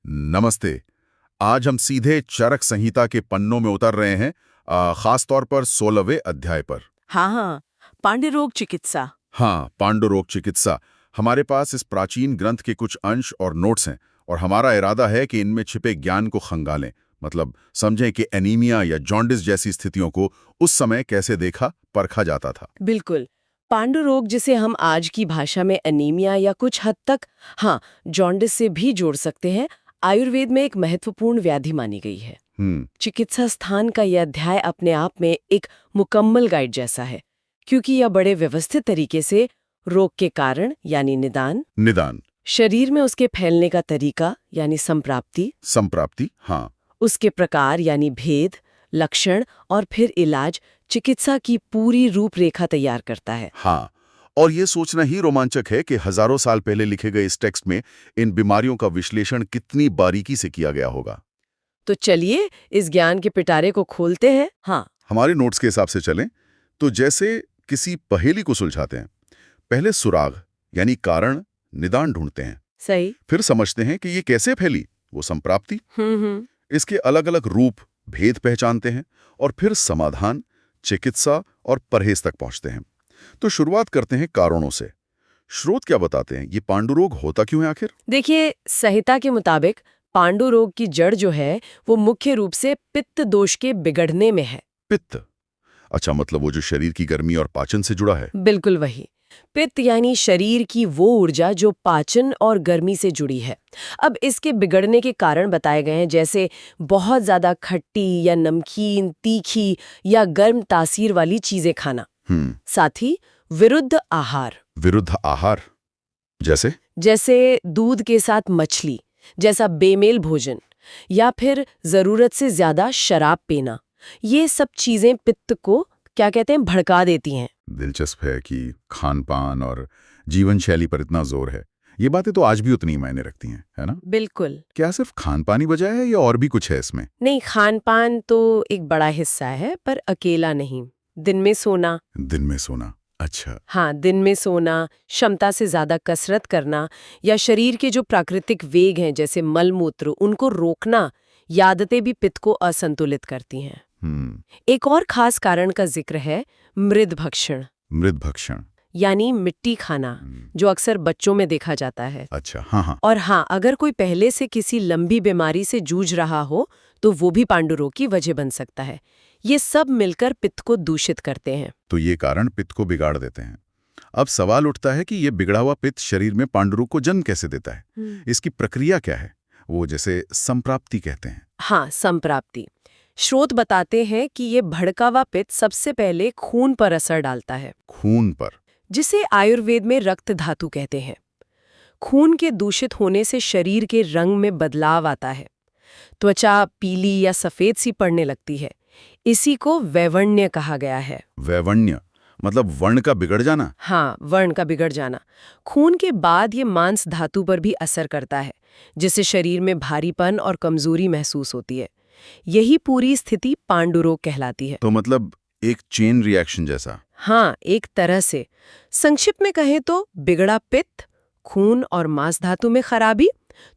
नमस्ते। आज हम सीधे चरक संहिता के पन्नों में उतर रहे हैं, खास तौर पर 16वें अध्याय पर। हाँ हाँ, पांड्यरोग चिकित्सा। हाँ, पांडुरोग चिकित्सा। हमारे पास इस प्राचीन ग्रंथ के कुछ अंश और नोट्स हैं और हमारा इरादा है कि इनमें छिपे ज्ञान को खंगालें। मतलब समझें कि एनीमिया या जॉन्डिस जैसी स्थितियों को उस समय कैसे देखा परखा जाता था। बिल्कुल। पांडुरोग जिसे हम आज की भाषा में एनीमिया या कुछ हद तक जॉन्डिस से भी जोड़ सकते हैं, आयुर्वेद में एक महत्वपूर्ण व्याधि मानी गई है। चिकित्सा स्थान का यह अध्याय अपने आप में एक मुकम्मल गाइड जैसा है, क्योंकि यह बड़े व्यवस्थित तरीके से रोग के कारण यानी निदान, शरीर में उसके फैलने का तरीका यानी संप्राप्ति, हाँ, उसके प्रकार यानी भेद, लक्षण और फिर इलाज, चिकित्सा की पूरी रूपरेखा तैयार करता है। हाँ। और ये सोचना ही रोमांचक है कि हजारों साल पहले लिखे गए इस टेक्स्ट में इन बीमारियों का विश्लेषण कितनी बारीकी से किया गया होगा। तो चलिए इस ज्ञान के पिटारे को खोलते हैं। हाँ, हमारे नोट्स के हिसाब से चलें तो जैसे किसी पहेली को सुलझाते हैं, पहले सुराग यानी कारण निदान ढूंढते हैं, सही। फिर समझते हैं कि ये कैसे फैली, वो संप्राप्ति, इसके अलग अलग रूप भेद पहचानते हैं और फिर समाधान, चिकित्सा और परहेज तक पहुंचते हैं। तो शुरुआत करते हैं कारणों से। स्रोत क्या बताते हैं, ये पांडुरोग होता क्यों है आखिर? देखिए, संहिता के मुताबिक पांडु रोग की जड़ जो है वो मुख्य रूप से पित्त दोष के बिगड़ने में है। पित्त? अच्छा, मतलब वो जो शरीर की गर्मी और पाचन से जुड़ा है। बिल्कुल वही। पित्त यानी शरीर की वो ऊर्जा जो पाचन और गर्मी से जुड़ी है। अब इसके बिगड़ने के कारण बताए गए हैं, जैसे बहुत ज्यादा खट्टी या नमकीन, तीखी या गर्म तासीर वाली चीजें खाना। साथ ही विरुद्ध आहार। विरुद्ध आहार जैसे दूध के साथ मछली जैसा बेमेल भोजन, या फिर जरूरत से ज्यादा शराब पीना। ये सब चीजें पित्त को क्या कहते हैं, भड़का देती हैं। दिलचस्प है कि खान पान और जीवन शैली पर इतना जोर है। ये बातें तो आज भी उतनी ही मायने रखती हैं, है ना? बिल्कुल। क्या सिर्फ खान पान ही वजह है या और भी कुछ है इसमें? नहीं, खान पान तो एक बड़ा हिस्सा है, पर अकेला नहीं। दिन में सोना। अच्छा। हाँ, दिन में सोना, क्षमता से ज्यादा कसरत करना या शरीर के जो प्राकृतिक वेग हैं जैसे मलमूत्र, उनको रोकना, ये आदतें भी पित्त को असंतुलित करती हैं। एक और खास कारण का जिक्र है मृद भक्षण यानी मिट्टी खाना, जो अक्सर बच्चों में देखा जाता है। अच्छा, हाँ। और हाँ, अगर कोई पहले से किसी लंबी बीमारी से जूझ रहा हो तो वो भी पांडुरोग की वजह बन सकता है। ये सब मिलकर पित्त को दूषित करते हैं। तो ये कारण पित्त को बिगाड़ देते हैं। अब सवाल उठता है कि ये बिगड़ा हुआ पित्त शरीर में पांडुरोग को जन्म कैसे देता है? इसकी प्रक्रिया क्या है, वो जैसे संप्राप्ति कहते हैं? हाँ, संप्राप्ति। स्रोत बताते हैं कि ये भड़का हुआ पित्त सबसे पहले खून पर असर डालता है। खून पर? जिसे आयुर्वेद में रक्त धातु कहते हैं। खून के दूषित होने से शरीर के रंग में बदलाव आता है। त्वचा पीली या सफेद सी पड़ने लगती है। इसी को वैवण्य कहा गया है। वैवण्य मतलब वर्ण का बिगड़ जाना? हाँ, वर्ण का बिगड़ जाना। खून के बाद ये मांस धातु पर भी असर करता है, जिससे शरीर में भारीपन और कमजोरी महसूस होती है। यही पूरी स्थिति पांडुरोग कहलाती है। तो मतलब एक चेन रिएक्शन जैसा? हाँ, एक तरह से। संक्षिप्त में कहें तो बिगड़ा पित्त, खून और मांस धातु में खराबी,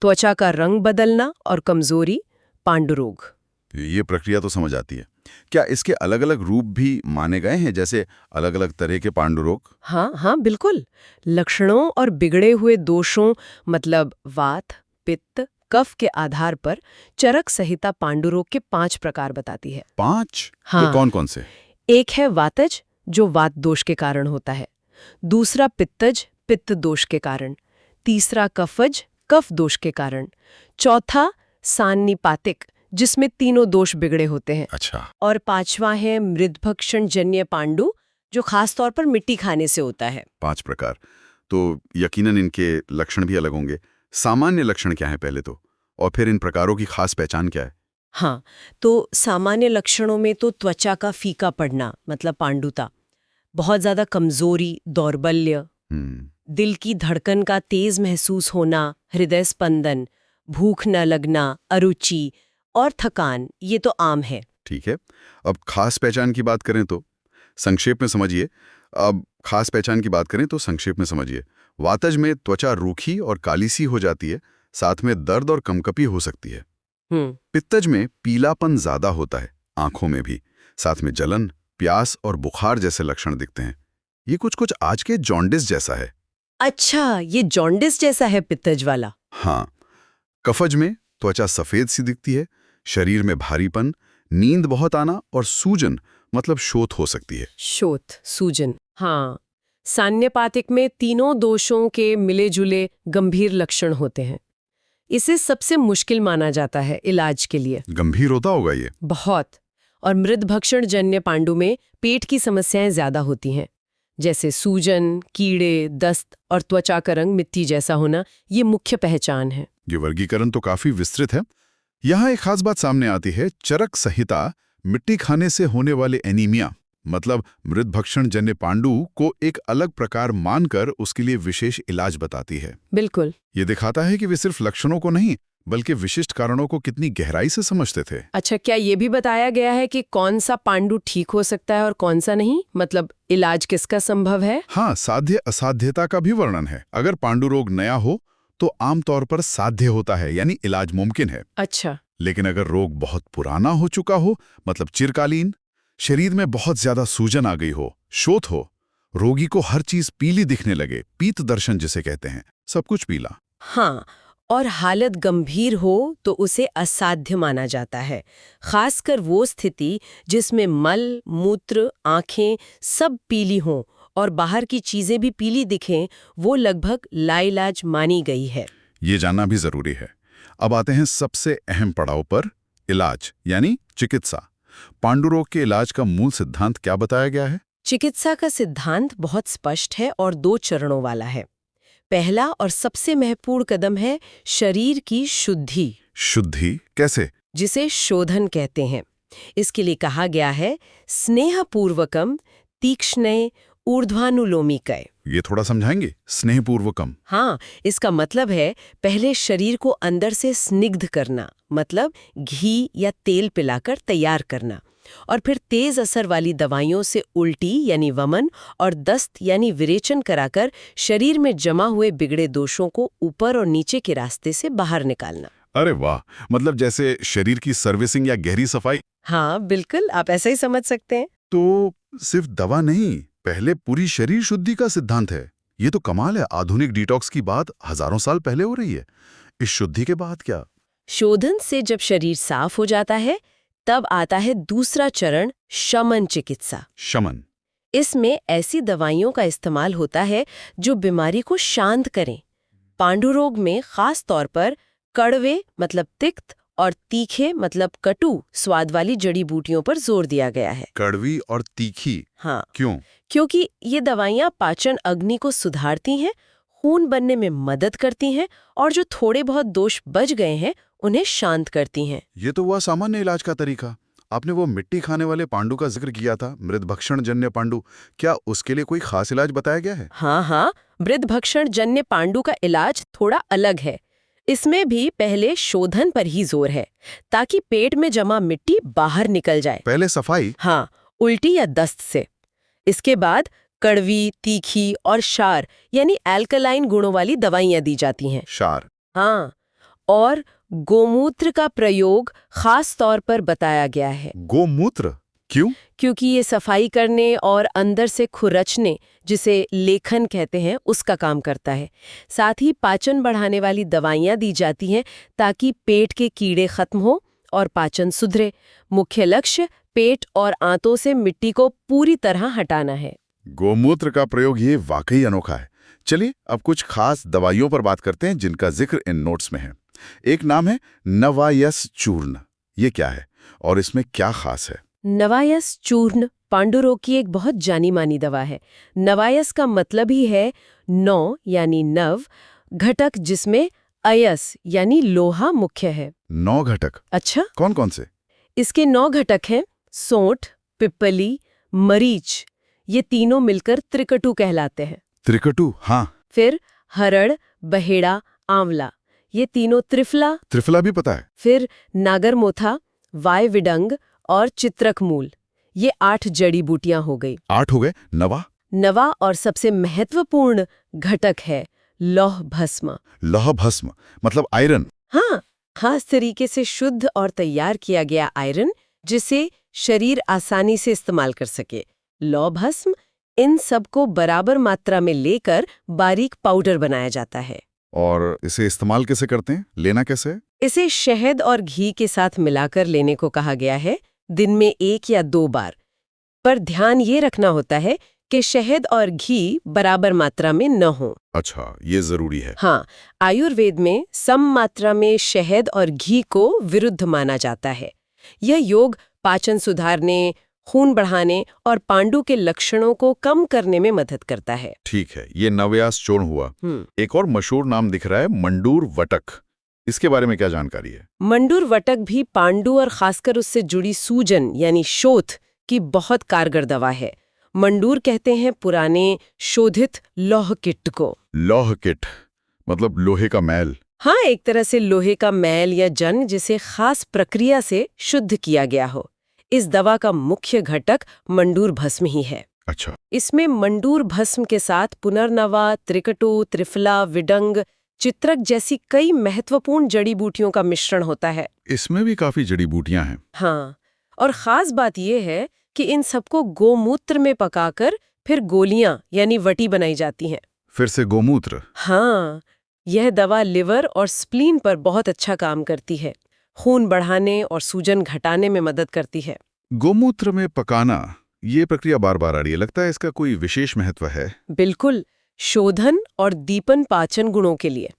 त्वचा का रंग बदलना और कमजोरी, पांडुरोग। ये प्रक्रिया तो समझ आती है। क्या इसके अलग अलग रूप भी माने गए हैं, जैसे अलग अलग तरह के पांडुरोग? हाँ, बिल्कुल। लक्षणों और बिगड़े हुए दोषों मतलब वात, पित्त, कफ के आधार पर चरक संहिता पांडुरोग के 5 प्रकार बताती है। 5? हाँ। ये कौन कौन से? एक है वातज, जो वात दोष के कारण होता है। दूसरा पित्तज, पित्त दोष के कारण। तीसरा कफज, कफ दोष के कारण। चौथा सान्निपातिक, जिसमें तीनों दोष बिगड़े होते हैं। अच्छा। और 5वां है मृदभक्षण जन्य पांडु, जो खास तौर पर मिट्टी खाने से होता है। 5 प्रकार, तो यकीनन इनके लक्षण भी अलग होंगे। सामान्य लक्षण क्या है पहले तो, और फिर इन प्रकारों की खास पहचान क्या है? हाँ, तो सामान्य लक्षणों में तो त्वचा का फीका पड़ना मतलब पांडुता, बहुत ज्यादा कमजोरी, दौर्बल्य, दिल की धड़कन का तेज महसूस होना, हृदय स्पंदन, भूख न लगना, अरुचि और थकान, ये तो आम है। ठीक है। अब खास पहचान की बात करें तो संक्षेप में समझिए। वातज में त्वचा रूखी और काली सी हो जाती है, साथ में दर्द और कंपकपी हो सकती है। पित्तज में पीलापन ज्यादा होता है, आंखों में भी, साथ में जलन, प्यास और बुखार जैसे लक्षण दिखते हैं। ये कुछ आज के जॉन्डिस जैसा है। अच्छा, ये जॉन्डिस जैसा है पित्तज वाला। हाँ। कफज में त्वचा सफेद सी दिखती है, शरीर में भारीपन, नींद बहुत आना और सूजन मतलब शोथ हो सकती है। शोथ, सूजन, हाँ। सान्यपातिक में तीनों दोषों के मिले-जुले गंभीर लक्षण होते हैं। इसे सबसे मुश्किल माना जाता है इलाज के लिए। गंभीर होता होगा ये? बहुत। और मृदभक्षण जन्य पांडु में पेट की समस्याएं ज्यादा होती हैं, जैसे सूजन, कीड़े, दस्त और त्वचा का रंग मिट्टी जैसा होना, ये मुख्य पहचान है। ये वर्गीकरण तो काफी विस्तृत है। यहाँ एक खास बात सामने आती है, चरक संहिता मिट्टी खाने से होने वाले एनीमिया मतलब मृदभक्षण जन्य पांडु को एक अलग प्रकार मानकर उसके लिए विशेष इलाज बताती है। बिल्कुल। ये दिखाता है कि वे सिर्फ लक्षणों को नहीं बल्कि विशिष्ट कारणों को कितनी गहराई से समझते थे। अच्छा, क्या ये भी बताया गया है कि कौन सा पांडु ठीक हो सकता है और कौन सा नहीं? मतलब इलाज किसका संभव है? हाँ, साध्य असाध्यता का भी वर्णन है। अगर पांडु रोग नया हो तो आमतौर पर साध्य होता है, यानी इलाज मुमकिन है। अच्छा। लेकिन अगर रोग बहुत पुराना हो चुका हो, मतलब चिरकालीन, शरीर में बहुत ज्यादा सूजन आ गई हो, शोथ हो, रोगी को हर चीज पीली दिखने लगे, पीत दर्शन जिसे कहते हैं, सब कुछ पीला। हाँ, और हालत गंभीर हो तो उसे असाध्य माना जाता है। खासकर वो स्थिति जिसमें मल, मूत्र, आंखें सब पीली हों और बाहर की चीजें भी पीली दिखें, वो लगभग लाइलाज मानी गई है। ये जानना भी जरूरी है। अब आते हैं सबसे अहम पड़ाव पर, इलाज यानी चिकित्सा। पांडु रोग के इलाज का मूल सिद्धांत क्या बताया गया है? चिकित्सा का सिद्धांत बहुत स्पष्ट है और 2 चरणों वाला है। पहला और सबसे महत्वपूर्ण कदम है शरीर की शुद्धि। शुद्धि कैसे? जिसे शोधन कहते हैं। इसके लिए कहा गया है स्नेहपूर्वकम तीक्ष्णे ऊर्ध्वानुलोमिकय। ये थोड़ा समझाएंगे? स्नेहपूर्वकम? हाँ, इसका मतलब है पहले शरीर को अंदर से स्निग्ध करना, मतलब घी या तेल पिलाकर तैयार करना, और फिर तेज असर वाली दवाइयों से उल्टी यानी वमन और दस्त यानी विरेचन कराकर शरीर में जमा हुए बिगड़े दोषों को ऊपर और नीचे के रास्ते से बाहर निकालना। अरे वाह, मतलब जैसे शरीर की सर्विसिंग या गहरी सफाई। हाँ बिल्कुल, आप ऐसा ही समझ सकते हैं। तो सिर्फ दवा नहीं, पहले पूरी शरीर शुद्धि का सिद्धांत है। ये तो कमाल है। आधुनिक डिटॉक्स की बात हजारों साल पहले हो रही है। इस शुद्धि के बाद क्या? शोधन से जब शरीर साफ हो जाता है तब आता है दूसरा चरण, शमन चिकित्सा। शमन? इसमें ऐसी दवाइयों का इस्तेमाल होता है जो बीमारी को शांत करें। पांडु रोग में खास तौर पर कड़वे मतलब तिक्त और तीखे मतलब कटु स्वाद वाली जड़ी बूटियों पर जोर दिया गया है। कड़वी और तीखी? हाँ। क्यों? क्योंकि ये दवाइयाँ पाचन अग्नि को सुधारती हैं, खून बनने में मदद करती हैं और जो थोड़े बहुत दोष बच गए हैं उन्हें शांत करती हैं। ये तो हुआ सामान्य इलाज का तरीका। आपने वो मिट्टी खाने वाले पांडु का जिक्र किया था, मृदभक्षण जन्य पांडु। क्या उसके लिए कोई खास इलाज बताया गया है? हाँ, मृदभक्षण जन्य पांडु का इलाज थोड़ा अलग है। इसमें भी पहले शोधन पर ही जोर है ताकि पेट में जमा मिट्टी बाहर निकल जाए। पहले सफाई? हाँ, उल्टी या दस्त से। इसके बाद कड़वी, तीखी और क्षार यानी एल्कलाइन गुणों वाली दवाइयां दी जाती हैं। क्षार? हाँ, और गोमूत्र का प्रयोग खास तौर पर बताया गया है। गोमूत्र? क्यों? क्योंकि ये सफाई करने और अंदर से खुरचने, जिसे लेखन कहते हैं, उसका काम करता है। साथ ही पाचन बढ़ाने वाली दवाइयां दी जाती हैं ताकि पेट के कीड़े खत्म हो और पाचन सुधरे। मुख्य लक्ष्य पेट और आंतों से मिट्टी को पूरी तरह हटाना है। गोमूत्र का प्रयोग ये वाकई अनोखा है। चलिए अब कुछ खास दवाइयों पर बात करते हैं जिनका जिक्र इन नोट्स में है। एक नाम है नवायस चूर्ण। ये क्या है और इसमें क्या खास है? नवायस चूर्ण पांडु रोग की एक बहुत जानी मानी दवा है। नवायस का मतलब ही है नौ यानी नव, घटक जिसमें अयस यानी लोहा मुख्य है। 9 घटक? अच्छा, कौन कौन से? इसके 9 घटक हैं, सोंठ, पिप्पली, मरीच। ये तीनों मिलकर त्रिकटु कहलाते हैं। त्रिकटु? हाँ। फिर हरड़, बहेड़ा, आंवला, ये तीनों त्रिफला। त्रिफला भी पता है। फिर नागरमोथा, वायविडंग और चित्रक मूल। ये 8 जड़ी बूटियां हो गई। 8 हो गए। नवा? नवा और सबसे महत्वपूर्ण घटक है लौह भस्म। लौह भस्म मतलब आयरन। हाँ, खास तरीके से शुद्ध और तैयार किया गया आयरन जिसे शरीर आसानी से इस्तेमाल कर सके। लौह भस्म इन सबको बराबर मात्रा में लेकर बारीक पाउडर बनाया जाता है। और इसे इस्तेमाल कैसे करते हैं, लेना कैसे है? इसे शहद और घी के साथ मिलाकर लेने को कहा गया है, दिन में 1 या 2 बार। पर ध्यान ये रखना होता है कि शहद और घी बराबर मात्रा में न हो। अच्छा, ये जरूरी है। हाँ, आयुर्वेद में सम मात्रा में शहद और घी को विरुद्ध माना जाता है। यह योग पाचन सुधारने, खून बढ़ाने और पांडु के लक्षणों को कम करने में मदद करता है। ठीक है, ये नवयास चूर्ण हुआ। एक और मशहूर नाम दिख रहा है, मंडूर वटक। इसके बारे में क्या जानकारी है? मंडूर वटक भी पांडु और खासकर उससे जुड़ी सूजन यानी शोथ की बहुत कारगर दवा है। मंडूर कहते हैं पुराने शोधित लौह किट को। लौह किट मतलब लोहे का मैल। हाँ, एक तरह से लोहे का मैल या जंग जिसे खास प्रक्रिया से शुद्ध किया गया हो। इस दवा का मुख्य घटक मंडूर भस्म ही है। अच्छा। इसमें मंडूर भस्म के साथ पुनर्नवा, त्रिकटु, त्रिफला, विडंग, चित्रक जैसी कई महत्वपूर्ण जड़ी बूटियों का मिश्रण होता है। इसमें भी काफी जड़ी बूटियां हैं। हाँ, और खास बात यह है कि इन सबको गोमूत्र में पकाकर फिर गोलियां यानी वटी बनाई जाती हैं। फिर से गोमूत्र? हाँ, यह दवा लिवर और स्प्लीन पर बहुत अच्छा काम करती है। खून बढ़ाने और सूजन घटाने में मदद करती है। गोमूत्र में पकाना, ये प्रक्रिया बार बार आ रही है, लगता है इसका कोई विशेष महत्व है? बिल्कुल, शोधन और दीपन पाचन गुणों के लिए।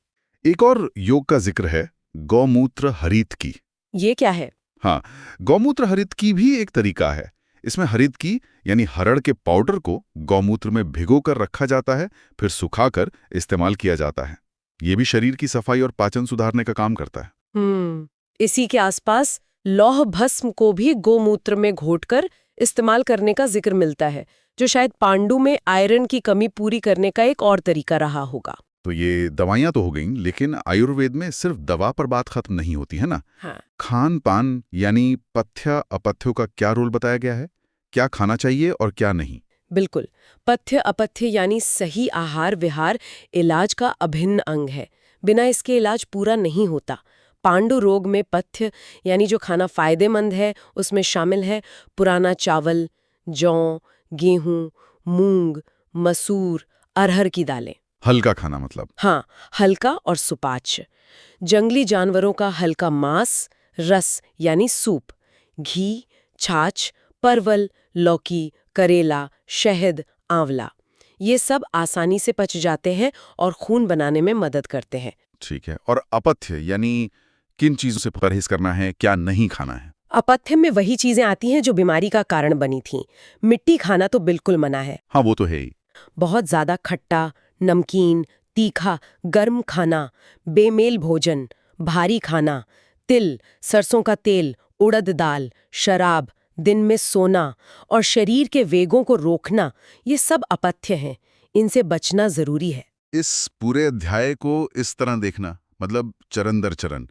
एक और योग का जिक्र है, गौमूत्र हरित की। ये क्या है? हाँ, गौमूत्र हरित की भी एक तरीका है। इसमें हरित की यानी हरड़ के पाउडर को गौमूत्र में भिगोकर रखा जाता है, फिर सुखाकर इस्तेमाल किया जाता है। ये भी शरीर की सफाई और पाचन सुधारने का काम करता है। इसी के आसपास लौह भस्म को भी गोमूत्र में घोटकर इस्तेमाल करने का जिक्र मिलता है, जो शायद पांडु में आयरन की कमी पूरी करने का एक और तरीका रहा होगा। तो ये दवाइयां तो हो गईं, लेकिन आयुर्वेद में सिर्फ दवा पर बात खत्म नहीं होती है ना। हाँ। खान पान यानी पथ्य अपथ्यों का क्या रोल बताया गया है? क्या खाना चाहिए और क्या नहीं? बिल्कुल, पथ्य अपथ्य यानी सही आहार विहार इलाज का अभिन्न अंग है। बिना इसके इलाज पूरा नहीं होता। पांडु रोग में पथ्य यानी जो खाना फायदेमंद है उसमें शामिल है पुराना चावल, जौ, गेहूं, मूंग, मसूर, अरहर की दालें। हल्का खाना मतलब? हाँ, हल्का और सुपाच्य। जंगली जानवरों का हल्का मांस, रस यानी सूप, घी, छाछ, परवल, लौकी, करेला, शहद, आंवला। ये सब आसानी से पच जाते हैं और खून बनाने में मदद करते हैं। ठीक है, और अपथ्य यानी किन चीजों से परहेज करना है, क्या नहीं खाना है? अपथ्य में वही चीजें आती हैं जो बीमारी का कारण बनी थीं। मिट्टी खाना तो बिल्कुल मना है। हाँ, वो तो है ही। बहुत ज्यादा खट्टा, नमकीन, तीखा, गर्म खाना, बेमेल भोजन, भारी खाना, तिल, सरसों का तेल, उड़द दाल, शराब, दिन में सोना और शरीर के वेगों को रोकना, ये सब अपथ्य हैं। इनसे बचना जरूरी है। इस पूरे अध्याय को इस तरह देखना, मतलब चरण दर चरण,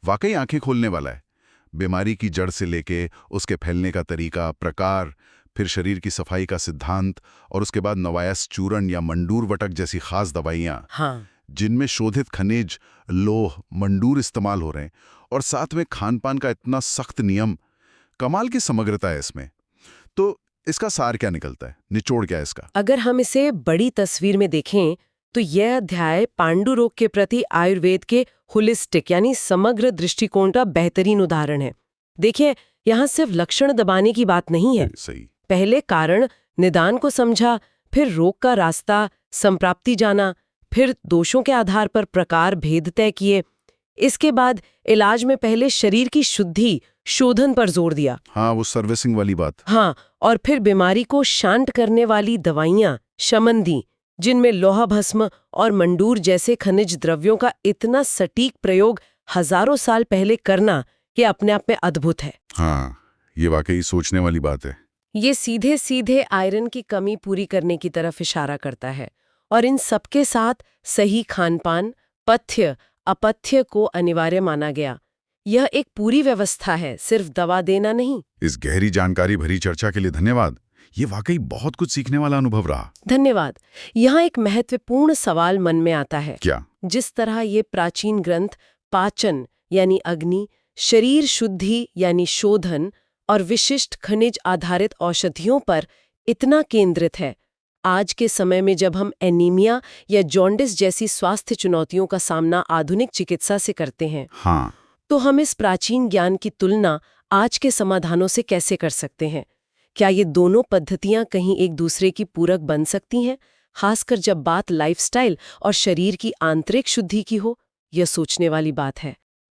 वाकई आंखें खोलने वाला है। बीमारी की जड़ से लेके उसके फैलने का तरीका, प्रकार, फिर शरीर की सफाई का सिद्धांत, और उसके बाद नवायास चूर्ण या मंडूर वटक जैसी खास दवाइयाँ, हाँ, जिनमें शोधित खनिज, लोह, मंडूर इस्तेमाल हो रहे हैं, और साथ में खान पान का इतना सख्त नियम। कमाल की समग्रता है इसमें। तो इसका सार क्या निकलता है, निचोड़ क्या है इसका? अगर हम इसे बड़ी तस्वीर में देखें तो यह अध्याय पांडु रोग के प्रति आयुर्वेद के होलिस्टिक यानी समग्र दृष्टिकोण का बेहतरीन उदाहरण है। देखिए, यहाँ सिर्फ लक्षण दबाने की बात नहीं है। सही। पहले कारण निदान को समझा, फिर रोग का रास्ता, संप्राप्ति जाना, फिर दोषों के आधार पर प्रकार भेद तय किए। इसके बाद इलाज में पहले शरीर की शुद्धि, शोधन पर जोर दिया। हाँ, वो सर्विसिंग वाली बात। हाँ, और फिर बीमारी को शांत करने वाली दवाइयाँ, शमन दी, जिनमें लोहा भस्म और मंडूर जैसे खनिज द्रव्यों का इतना सटीक प्रयोग हजारों साल पहले करना, ये अपने आप में अद्भुत है। हाँ, ये वाकई सोचने वाली बात है। ये सीधे सीधे आयरन की कमी पूरी करने की तरफ इशारा करता है, और इन सबके साथ सही खानपान, पथ्य अपथ्य को अनिवार्य माना गया। यह एक पूरी व्यवस्था है, सिर्फ दवा देना नहीं। इस गहरी जानकारी भरी चर्चा के लिए धन्यवाद। ये वाकई बहुत कुछ सीखने वाला अनुभव रहा। धन्यवाद। यहाँ एक महत्वपूर्ण सवाल मन में आता है। क्या? जिस तरह ये प्राचीन ग्रंथ पाचन यानी अग्नि, शरीर शुद्धि यानी शोधन और विशिष्ट खनिज आधारित औषधियों पर इतना केंद्रित है, आज के समय में जब हम एनीमिया या जॉन्डिस जैसी स्वास्थ्य चुनौतियों का सामना आधुनिक चिकित्सा से करते हैं, हाँ, तो हम इस प्राचीन ज्ञान की तुलना आज के समाधानों से कैसे कर सकते हैं? क्या ये दोनों पद्धतियां कहीं एक दूसरे की पूरक बन सकती हैं, खासकर जब बात लाइफस्टाइल और शरीर की आंतरिक शुद्धि की हो? यह सोचने वाली बात है।